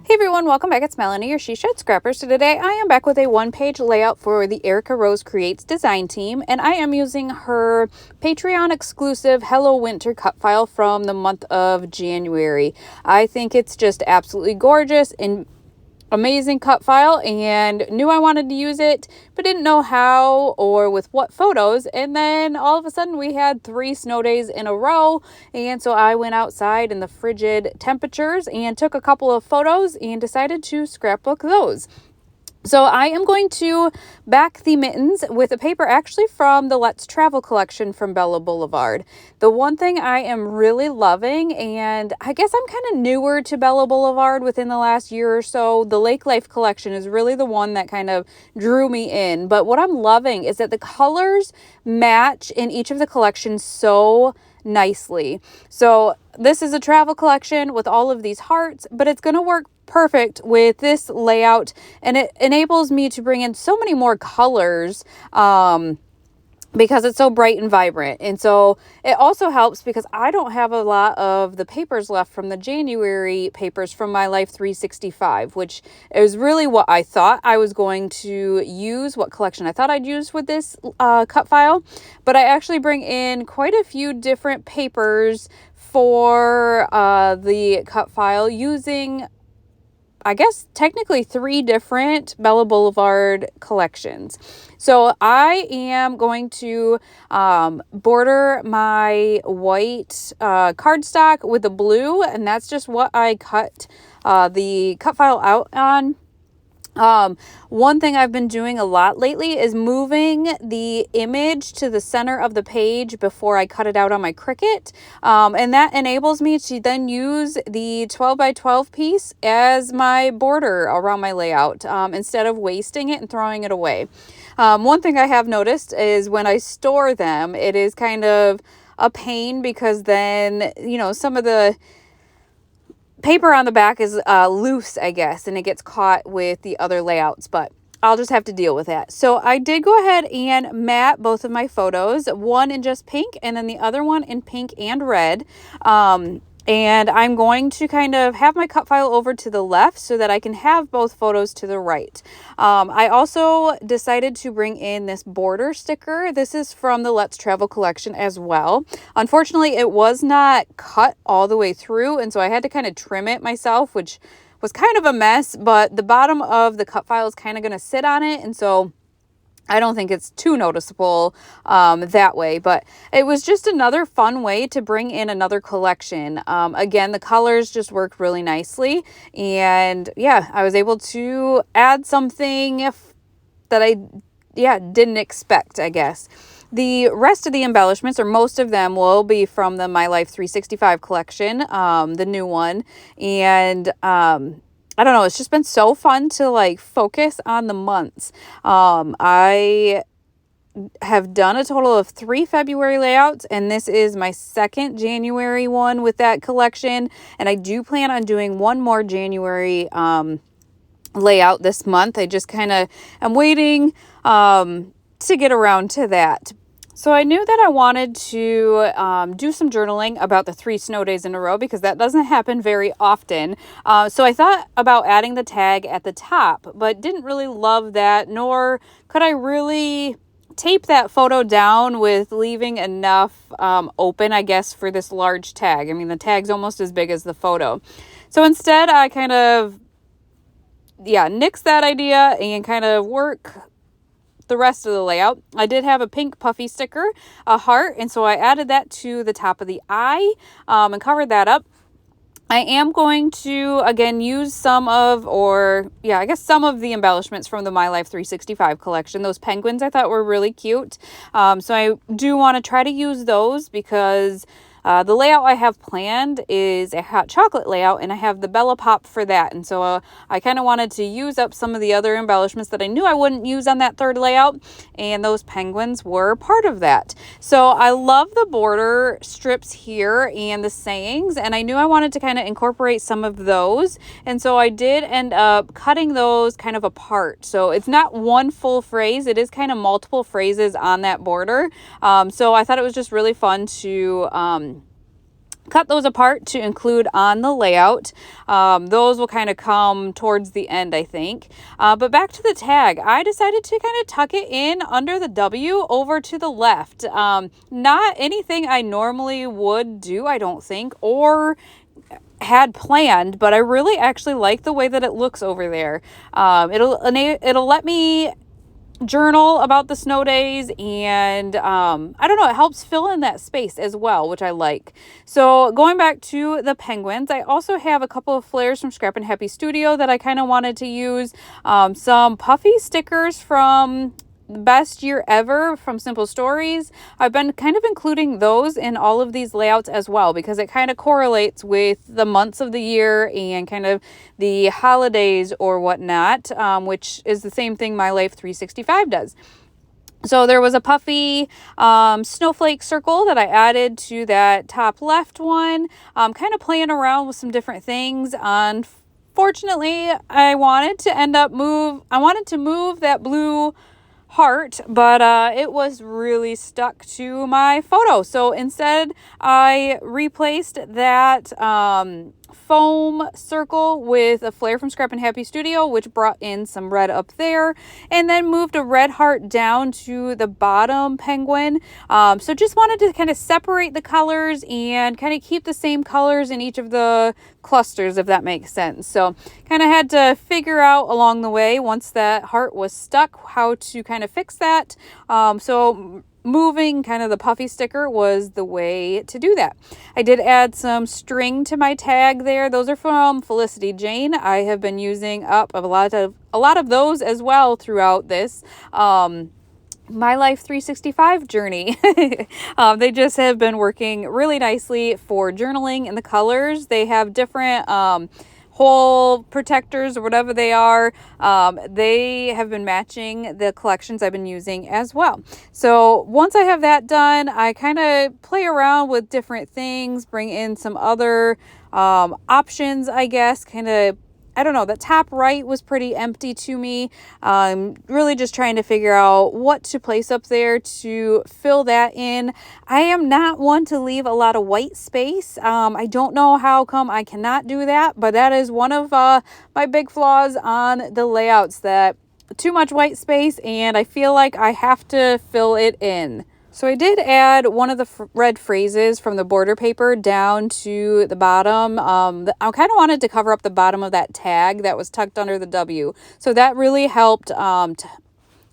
Hey everyone, welcome back. It's Melanie, your She Shed Scrapper. So today I am back with a one-page layout for the Erica Rose Creates design team, and I am using her Patreon exclusive Hello Winter cut file from the month of January. I think it's just absolutely gorgeous and amazing cut file, and knew I wanted to use it but didn't know how or with what photos. And then all of a sudden we had 3 snow days in a row, and so I went outside in the frigid temperatures and took a couple of photos and decided to scrapbook those. So I am going to back the mittens with a paper actually from the Let's Travel collection from Blvd. The one thing I am really loving, and I guess I'm kind of newer to Blvd within the last year or so, the Lake Life collection is really the one that kind of drew me in. But what I'm loving is that the colors match in each of the collections so nicely. So this is a travel collection with all of these hearts, but it's going to work perfect with this layout, and it enables me to bring in so many more colors because it's so bright and vibrant. And so it also helps because I don't have a lot of the papers left from the January papers from My Life 365, which is really what I thought I was going to use, what collection I thought I'd use with this cut file. But I actually bring in quite a few different papers for the cut file using, I guess, technically 3 different Blvd collections. So I am going to border my white cardstock with the blue, and that's just what I cut the cut file out on. One thing I've been doing a lot lately is moving the image to the center of the page before I cut it out on my Cricut. And that enables me to then use the 12 by 12 piece as my border around my layout, instead of wasting it and throwing it away. One thing I have noticed is when I store them, it is kind of a pain because then, some of the paper on the back is loose, I guess, and it gets caught with the other layouts, but I'll just have to deal with that. So I did go ahead and matte both of my photos, one in just pink and then the other one in pink and red. And I'm going to kind of have my cut file over to the left so that I can have both photos to the right. I also decided to bring in this border sticker. This is from the Let's Travel collection as well. Unfortunately, it was not cut all the way through, and so I had to kind of trim it myself, which was kind of a mess, but the bottom of the cut file is kind of going to sit on it, and so I don't think it's too noticeable that way, but it was just another fun way to bring in another collection. Again, the colors just worked really nicely, and yeah, I was able to add something that I didn't expect, I guess. The rest of the embellishments, or most of them, will be from the My Life 365 collection, the new one, and I don't know, it's just been so fun to focus on the months. I have done a total of 3 February layouts, and this is my 2nd January one with that collection. And I do plan on doing one more January layout this month. I just kind of am waiting to get around to that. So I knew that I wanted to do some journaling about the 3 snow days in a row because that doesn't happen very often. So I thought about adding the tag at the top, but didn't really love that, nor could I really tape that photo down with leaving enough open, I guess, for this large tag. I mean, the tag's almost as big as the photo. So instead, I kind of, nix that idea and kind of work the rest of the layout. I did have a pink puffy sticker, a heart, and so I added that to the top of the eye and covered that up. I am going to, again, use some of the embellishments from the My Life 365 collection. Those penguins I thought were really cute. So I do want to try to use those because the layout I have planned is a hot chocolate layout, and I have the Bella Pop for that. And so I kind of wanted to use up some of the other embellishments that I knew I wouldn't use on that 3rd layout, and those penguins were part of that. So I love the border strips here and the sayings, and I knew I wanted to kind of incorporate some of those. And so I did end up cutting those kind of apart. So it's not one full phrase, it is kind of multiple phrases on that border. So I thought it was just really fun to cut those apart to include on the layout. Those will kind of come towards the end, I think. But back to the tag, I decided to kind of tuck it in under the W over to the left. Not anything I normally would do, I don't think, or had planned, but I really actually like the way that it looks over there. It'll let me journal about the snow days, and I don't know, it helps fill in that space as well, which I like. So going back to the penguins, I also have a couple of flares from Scrap and Happy Studio that I kind of wanted to use. Some puffy stickers from Best Year Ever from Simple Stories. I've been kind of including those in all of these layouts as well, because it kind of correlates with the months of the year and kind of the holidays or whatnot, which is the same thing My Life 365 does. So there was a puffy snowflake circle that I added to that top left one, kind of playing around with some different things. Unfortunately, I wanted to move that blue heart, but it was really stuck to my photo. So instead, I replaced that foam circle with a flare from Scrap and Happy Studio, which brought in some red up there, and then moved a red heart down to the bottom penguin. So just wanted to kind of separate the colors and kind of keep the same colors in each of the clusters, if that makes sense. So kind of had to figure out along the way, once that heart was stuck, how to kind of fix that. So moving kind of the puffy sticker was the way to do that. I did add some string to my tag there. Those are from Felicity Jane. I have been using up a lot of those as well throughout this My Life 365 journey. They just have been working really nicely for journaling in the colors. They have different hole protectors or whatever they are. They have been matching the collections I've been using as well. So once I have that done, I kind of play around with different things, bring in some other options, I guess, I don't know, the top right was pretty empty to me. Really just trying to figure out what to place up there to fill that in. I am not one to leave a lot of white space. I don't know how come I cannot do that, but that is one of my big flaws on the layouts, that too much white space, and I feel like I have to fill it in. So I did add one of the red phrases from the border paper down to the bottom. I kind of wanted to cover up the bottom of that tag that was tucked under the W. So that really helped to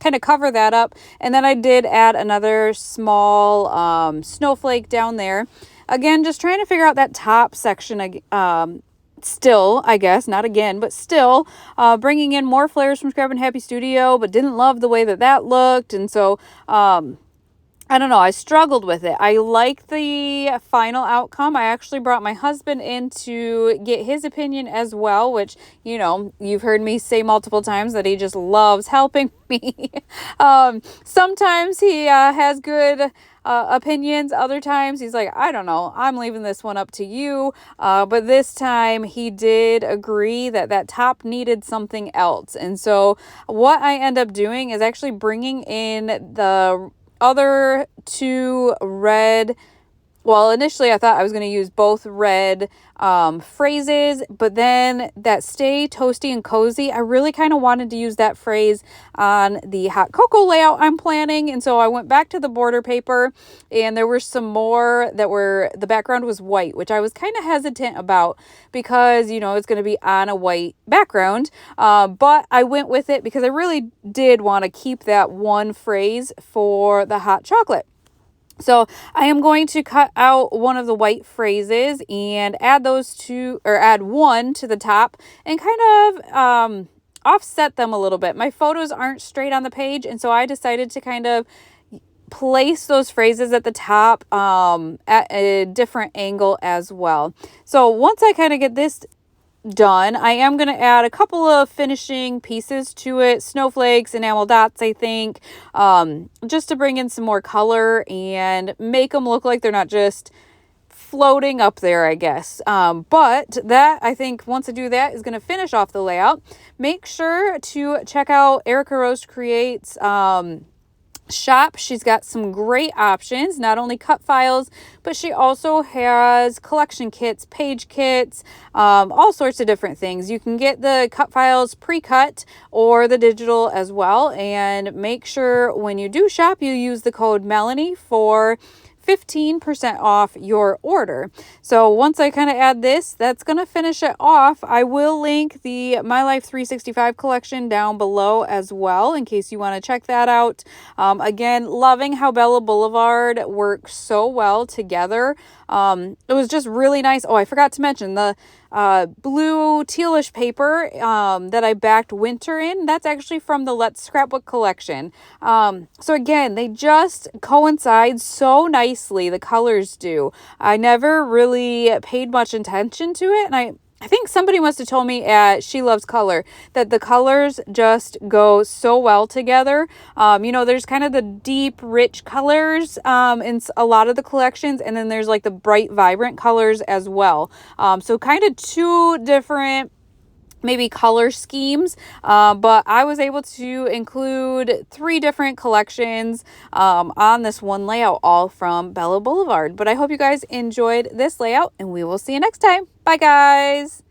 kind of cover that up. And then I did add another small snowflake down there. Again, just trying to figure out that top section still, I guess, not again, but still bringing in more flares from Scrap and Happy Studio, but didn't love the way that looked. And so I don't know, I struggled with it. I like the final outcome. I actually brought my husband in to get his opinion as well, which, you know, you've heard me say multiple times that he just loves helping me. Sometimes he has good opinions. Other times he's like, I don't know, I'm leaving this one up to you. But this time he did agree that top needed something else. And so what I end up doing is actually bringing in the other two red. Well, initially I thought I was going to use both red phrases, but then that stay toasty and cozy, I really kind of wanted to use that phrase on the hot cocoa layout I'm planning. And so I went back to the border paper, and there were some more that were, the background was white, which I was kind of hesitant about because, you know, it's going to be on a white background. But I went with it because I really did want to keep that one phrase for the hot chocolate. So I am going to cut out one of the white phrases and add one to the top and kind of offset them a little bit. My photos aren't straight on the page, and so I decided to kind of place those phrases at the top at a different angle as well. So once I kind of get this done, I am going to add a couple of finishing pieces to it, snowflakes, enamel dots, I think, just to bring in some more color and make them look like they're not just floating up there, I guess. But that, I think, once I do that, is going to finish off the layout. Make sure to check out Erica Rose Creates shop, she's got some great options, not only cut files, but she also has collection kits, page kits, all sorts of different things. You can get the cut files pre-cut or the digital as well, and make sure when you do shop, you use the code Melanie for 15% off your order. So once I kind of add this, that's going to finish it off. I will link the My Life 365 collection down below as well in case you want to check that out. Again, loving how Bella Boulevard works so well together. It was just really nice. Oh, I forgot to mention the blue tealish paper that I backed winter in. That's actually from the Let's Scrapbook collection. So again, they just coincide so nicely. The colors do. I never really paid much attention to it, and I think somebody must have told me at She Loves Color that the colors just go so well together. There's kind of the deep, rich colors in a lot of the collections, and then there's like the bright, vibrant colors as well. So kind of two different maybe color schemes, but I was able to include 3 different collections on this one layout, all from Bella Boulevard. But I hope you guys enjoyed this layout, and we will see you next time. Bye, guys.